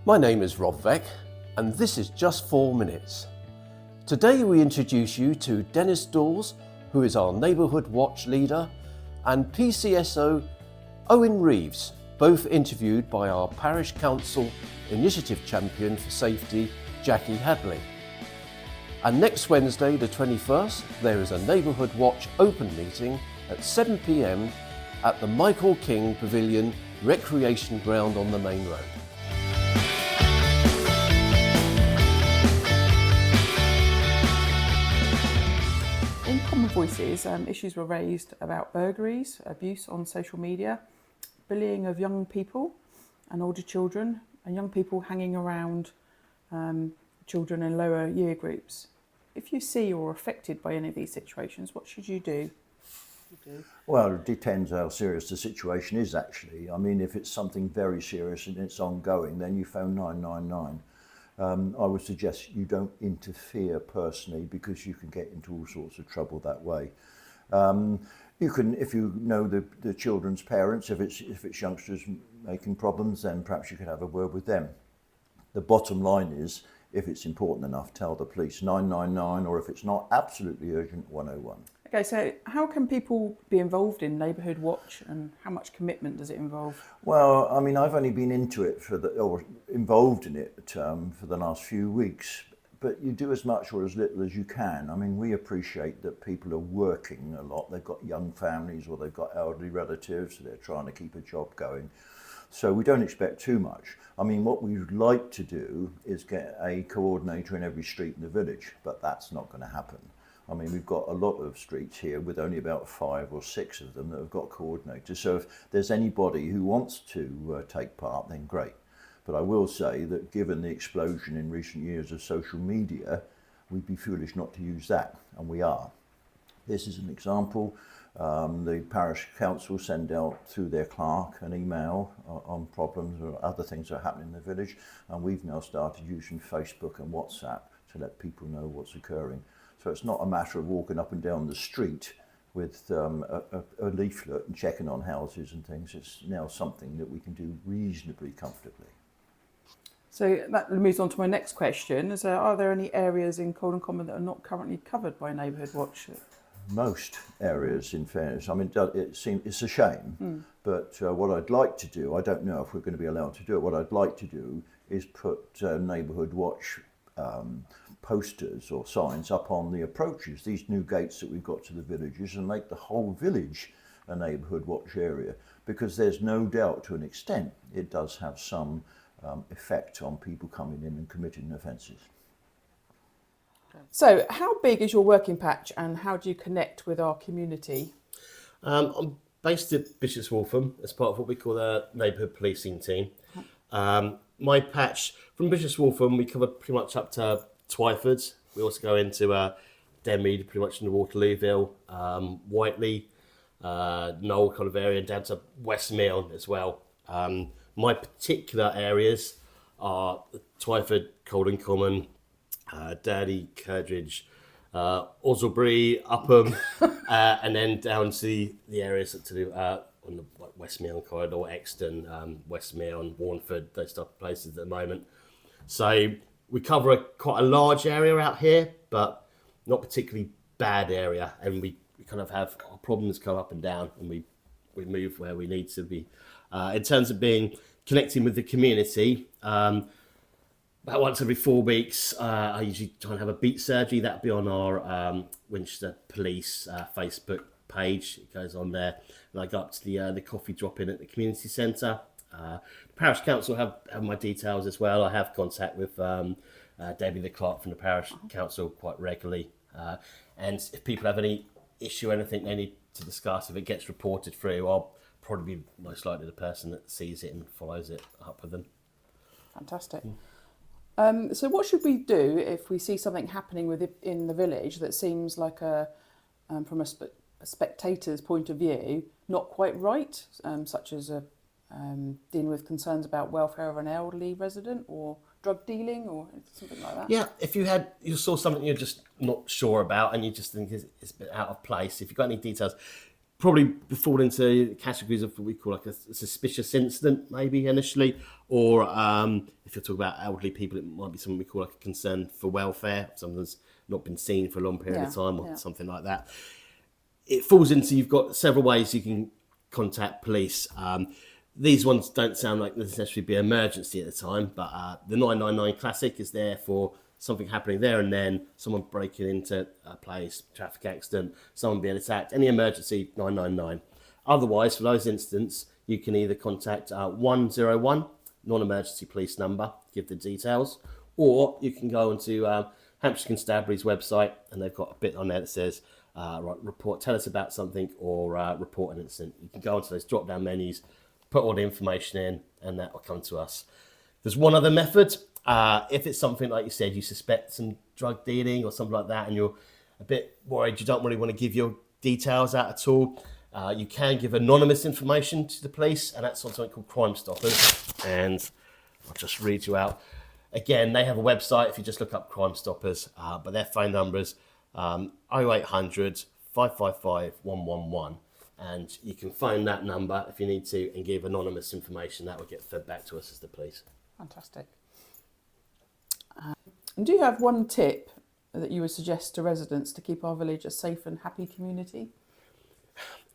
My name is Rob Veck, and this is Just 4 Minutes. Today we introduce you to Dennis Dawes, who is our Neighbourhood Watch leader, and PCSO Owen Reeves, both interviewed by our Parish Council Initiative Champion for Safety, Jacqui Hadley. And next Wednesday, the 21st, there is a Neighbourhood Watch open meeting at 7 p.m. at the Michael King Pavilion Recreation Ground on the main road. In Common Voices, issues were raised about burglaries, abuse on social media, bullying of young people and older children, and young people hanging around children in lower year groups. If you see or are affected by any of these situations, what should you do? Well, it depends how serious the situation is, actually. I mean, if it's something very serious and it's ongoing, then you phone 999. I would suggest you don't interfere personally, because you can get into all sorts of trouble that way. You can, if you know the children's parents, if it's youngsters making problems, then perhaps you could have a word with them. The bottom line is, if it's important enough, tell the police 999, or if it's not absolutely urgent, 101. Okay, so how can people be involved in Neighbourhood Watch, and how much commitment does it involve? Well, I mean, I've only been into it or involved in it for the last few weeks, but you do as much or as little as you can. I mean, we appreciate that people are working a lot. They've got young families or they've got elderly relatives, so they're trying to keep a job going. So we don't expect too much. I mean, what we'd like to do is get a coordinator in every street in the village, but that's not going to happen. I mean, we've got a lot of streets here with only about 5 or 6 of them that have got coordinators. So if there's anybody who wants to take part, then great. But I will say that given the explosion in recent years of social media, we'd be foolish not to use that, and we are. This is an example. The Parish Council send out through their clerk an email on problems or other things that are happening in the village, and we've now started using Facebook and WhatsApp to let people know what's occurring. So it's not a matter of walking up and down the street with a leaflet and checking on houses and things. It's now something that we can do reasonably comfortably. So that moves on to my next question. Are there any areas in Colden Common that are not currently covered by Neighbourhood Watch? Most areas, in fairness. I mean, it's a shame, but what I'd like to do, I don't know if we're going to be allowed to do it, what I'd like to do is put Neighbourhood Watch posters or signs up on the approaches, these new gates that we've got to the villages, and make the whole village a Neighbourhood Watch area, because there's no doubt to an extent it does have some effect on people coming in and committing offences. So how big is your working patch, and how do you connect with our community? I'm based at Bishop's Waltham as part of what we call the neighbourhood policing team. My patch from Bishop's Waltham, we cover pretty much up to Twyford. We also go into Denmead, pretty much in the Waterlooville, Whiteley, Knoll kind of area, and down to Westmeal as well. My particular areas are Twyford, Colden Common, Daddy, Curdridge, Osselbury, Upham, and then down to the areas to do on the Westmeal corridor, Exton, Westmeal, and Warnford, those type of places at the moment. So we cover quite a large area out here, but not particularly bad area, and we kind of have our problems come up and down, and we move where we need to be. In terms of connecting with the community, about once every 4 weeks, I usually try and have a beat surgery. That'll be on our Winchester Police Facebook page. It goes on there, and I go up to the coffee drop-in at the community centre. The Parish Council have my details as well. I have contact with Debbie the clerk from the Parish Council quite regularly. And if people have any issue or anything they need to discuss, if it gets reported through, I'll probably be most likely the person that sees it and follows it up with them. Fantastic. So what should we do if we see something happening in the village that seems like from a spectator's point of view, not quite right, such as dealing with concerns about welfare of an elderly resident or drug dealing or something like that? Yeah, if you saw something you're just not sure about and you just think it's a bit out of place, if you've got any details, probably fall into categories of what we call like a suspicious incident, maybe initially, or if you're talking about elderly people, it might be something we call like a concern for welfare, something that's not been seen for a long period of time, or something like that. It falls into, you've got several ways you can contact police. These ones don't sound like necessarily be an emergency at the time, but the 999 classic is there for something happening there and then, someone breaking into a place, traffic accident, someone being attacked, any emergency, 999. Otherwise, for those incidents, you can either contact 101, non-emergency police number, give the details, or you can go onto Hampshire Constabulary's website, and they've got a bit on there that says, report, tell us about something, or report an incident. You can go onto those drop-down menus, put all the information in, and that will come to us. There's one other method. If it's something like you said, you suspect some drug dealing or something like that, and you're a bit worried, you don't really want to give your details out at all, you can give anonymous information to the police, and that's on something called Crime Stoppers. And I'll just read you out. Again, they have a website if you just look up Crime Stoppers, but their phone numbers 0800 555 111. And you can phone that number if you need to and give anonymous information. That will get fed back to us as the police. Fantastic. And do you have one tip that you would suggest to residents to keep our village a safe and happy community?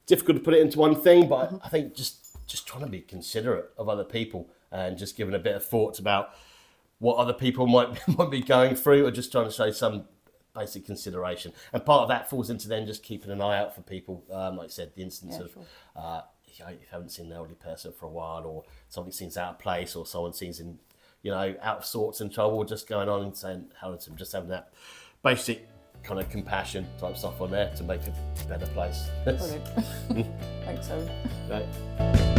Difficult to put it into one thing, but I think just trying to be considerate of other people and just giving a bit of thought about what other people might be going through, or just trying to show some basic consideration. And part of that falls into then just keeping an eye out for people, like I said, the instance of if you haven't seen an elderly person for a while, or something seems out of place, or someone seems in, out of sorts and trouble, just going on and saying hello to them, just having that basic kind of compassion type stuff on there to make it a better place. Brilliant. Thanks, Owen. Right.